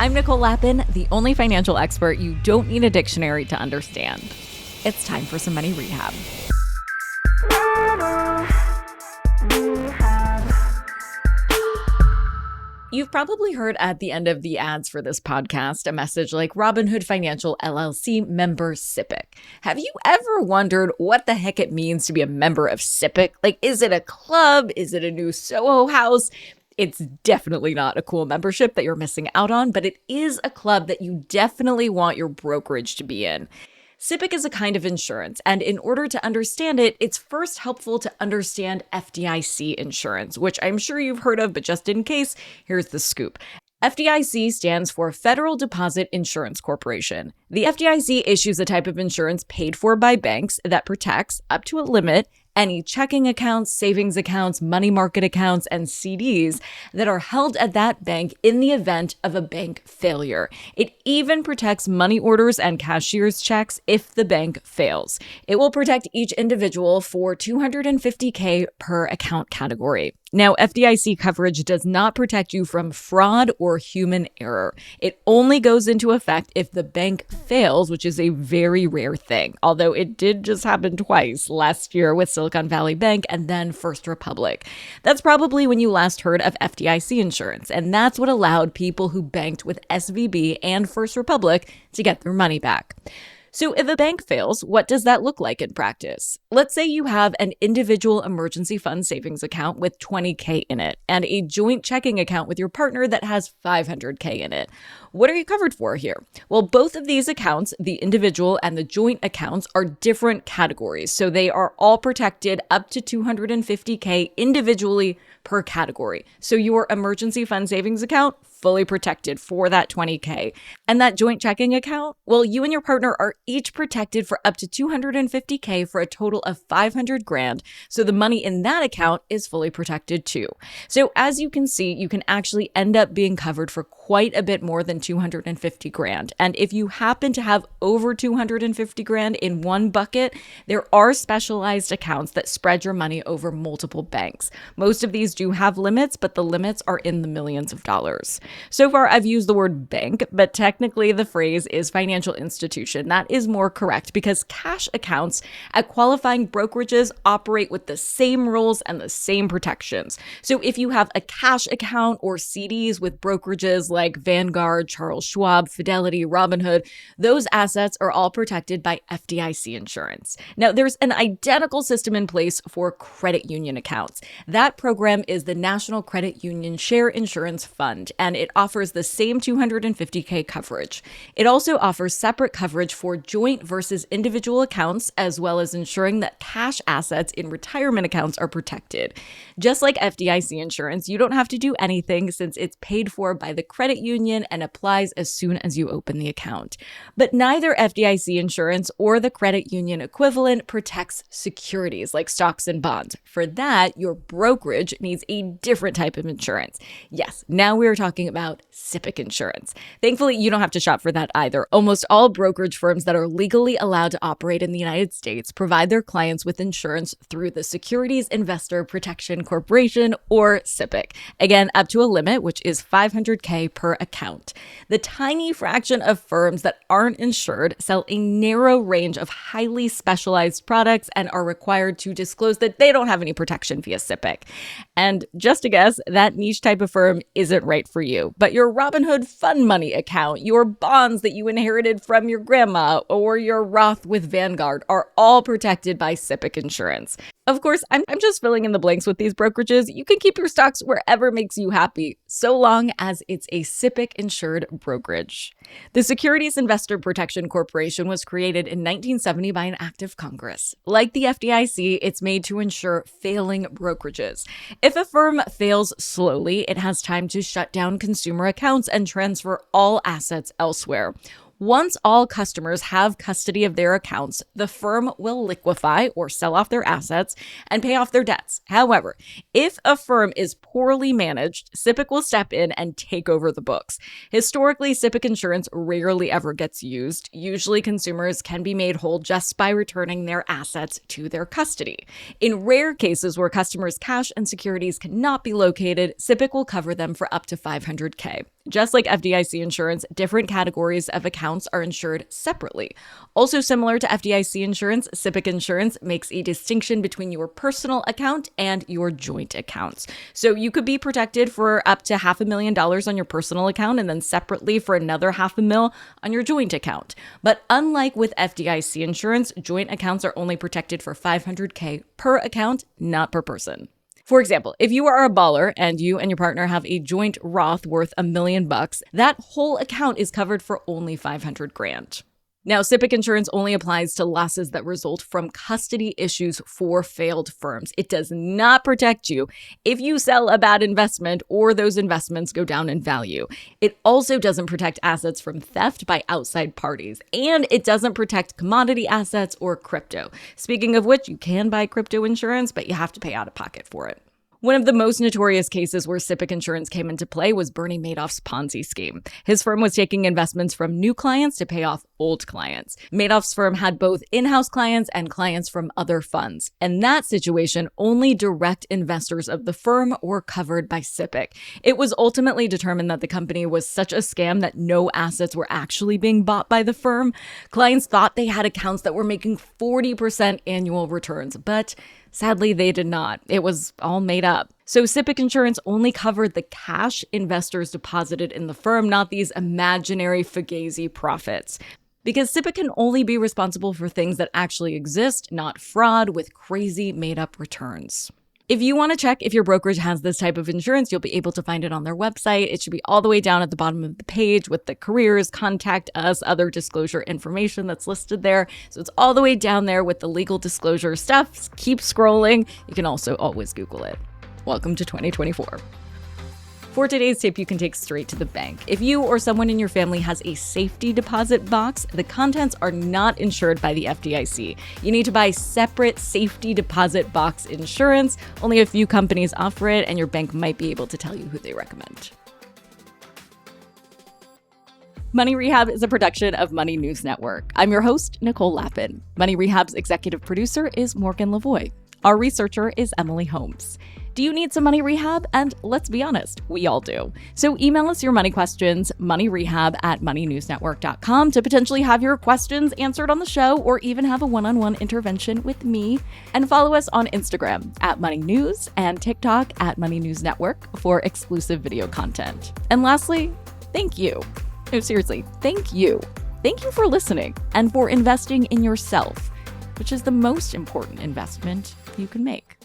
I'm Nicole Lappin, the only financial expert you don't need a dictionary to understand. It's time for some money rehab. You've probably heard at the end of the ads for this podcast a message like Robinhood Financial LLC member SIPC. Have you ever wondered what the heck it means to be a member of SIPC? Like, is it a club? Is it a new Soho House? It's definitely not a cool membership that you're missing out on, but it is a club that you definitely want your brokerage to be in. SIPC is a kind of insurance, and in order to understand it, it's first helpful to understand FDIC insurance, which I'm sure you've heard of, but just in case, here's the scoop. FDIC stands for Federal Deposit Insurance Corporation. The FDIC issues a type of insurance paid for by banks that protects, up to a limit, any checking accounts, savings accounts, money market accounts, and CDs that are held at that bank in the event of a bank failure. It even protects money orders and cashier's checks if the bank fails. It will protect each individual for $250K per account category. Now, FDIC coverage does not protect you from fraud or human error. It only goes into effect if the bank fails, which is a very rare thing, although it did just happen twice last year with Silicon Valley Bank and then First Republic. That's probably when you last heard of FDIC insurance, and that's what allowed people who banked with SVB and First Republic to get their money back. So if a bank fails, what does that look like in practice? Let's say you have an individual emergency fund savings account with $20K in it and a joint checking account with your partner that has $500K in it. What are you covered for here? Well, both of these accounts, the individual and the joint accounts, are different categories. So they are all protected up to $250K individually per category. So your emergency fund savings account, fully protected for that $20K. And that joint checking account, well, you and your partner are each protected for up to $250K for a total of $500,000. So the money in that account is fully protected too. So as you can see, you can actually end up being covered for quite a bit more than $250,000. And if you happen to have over $250,000 in one bucket, there are specialized accounts that spread your money over multiple banks. Most of these do have limits, but the limits are in the millions of dollars. So far, I've used the word bank, but technically the phrase is financial institution. That is more correct because cash accounts at qualifying brokerages operate with the same rules and the same protections. So if you have a cash account or CDs with brokerages like Vanguard, Charles Schwab, Fidelity, Robinhood, those assets are all protected by FDIC insurance. Now, there's an identical system in place for credit union accounts. That program is the National Credit Union Share Insurance Fund, and it offers the same $250K coverage. It also offers separate coverage for joint versus individual accounts, as well as ensuring that cash assets in retirement accounts are protected. Just like FDIC insurance, you don't have to do anything since it's paid for by the credit union and applies as soon as you open the account. But neither FDIC insurance or the credit union equivalent protects securities like stocks and bonds. For that, your brokerage needs a different type of insurance. Yes, now we're talking about SIPC insurance. Thankfully, you don't have to shop for that either. Almost all brokerage firms that are legally allowed to operate in the United States provide their clients with insurance through the Securities Investor Protection Corporation, or SIPC. Again, up to a limit, which is $500K per account. The tiny fraction of firms that aren't insured sell a narrow range of highly specialized products and are required to disclose that they don't have any protection via SIPC. And just a guess, that niche type of firm isn't right for you. But your Robinhood Fund Money account, your bonds that you inherited from your grandma, or your Roth with Vanguard are all protected by SIPC insurance. Of course, I'm just filling in the blanks with these brokerages. You can keep your stocks wherever makes you happy, so long as it's a SIPC-insured brokerage. The Securities Investor Protection Corporation was created in 1970 by an act of Congress. Like the FDIC, it's made to insure failing brokerages. If a firm fails slowly, it has time to shut down consumer accounts and transfer all assets elsewhere. Once all customers have custody of their accounts, the firm will liquefy or sell off their assets and pay off their debts. However, if a firm is poorly managed, SIPC will step in and take over the books. Historically, SIPC insurance rarely ever gets used. Usually, consumers can be made whole just by returning their assets to their custody. In rare cases where customers' cash and securities cannot be located, SIPC will cover them for up to $500K. Just like FDIC insurance, different categories of accounts are insured separately. Also similar to FDIC insurance, SIPC insurance makes a distinction between your personal account and your joint accounts. So you could be protected for up to $500,000 on your personal account and then separately for another $500,000 on your joint account. But unlike with FDIC insurance, joint accounts are only protected for $500K per account, not per person. For example, if you are a baller and you and your partner have a joint Roth worth $1 million, that whole account is covered for only $500,000. Now, SIPC insurance only applies to losses that result from custody issues for failed firms. It does not protect you if you sell a bad investment or those investments go down in value. It also doesn't protect assets from theft by outside parties, and it doesn't protect commodity assets or crypto. Speaking of which, you can buy crypto insurance, but you have to pay out of pocket for it. One of the most notorious cases where SIPC insurance came into play was Bernie Madoff's Ponzi scheme. His firm was taking investments from new clients to pay off old clients. Madoff's firm had both in-house clients and clients from other funds. In that situation, only direct investors of the firm were covered by SIPC. It was ultimately determined that the company was such a scam that no assets were actually being bought by the firm. Clients thought they had accounts that were making 40% annual returns, but sadly, they did not. It was all made up. So SIPC insurance only covered the cash investors deposited in the firm, not these imaginary fugazi profits. Because SIPC can only be responsible for things that actually exist, not fraud with crazy made-up returns. If you want to check if your brokerage has this type of insurance, you'll be able to find it on their website. It should be all the way down at the bottom of the page with the careers, contact us, other disclosure information that's listed there. So it's all the way down there with the legal disclosure stuff. Keep scrolling. You can also always Google it. Welcome to 2024. For today's tip, you can take straight to the bank. If you or someone in your family has a safety deposit box, the contents are not insured by the FDIC. You need to buy separate safety deposit box insurance. Only a few companies offer it, and your bank might be able to tell you who they recommend. Money Rehab is a production of Money News Network. I'm your host, Nicole Lappin. Money Rehab's executive producer is Morgan Lavoie. Our researcher is Emily Holmes. Do you need some money rehab? And let's be honest, we all do. So email us your money questions, moneyrehab@moneynewsnetwork.com, to potentially have your questions answered on the show or even have a one-on-one intervention with me. And follow us on Instagram @moneynews and TikTok @moneynewsnetwork for exclusive video content. And lastly, thank you. No, seriously, thank you. Thank you for listening and for investing in yourself, which is the most important investment you can make.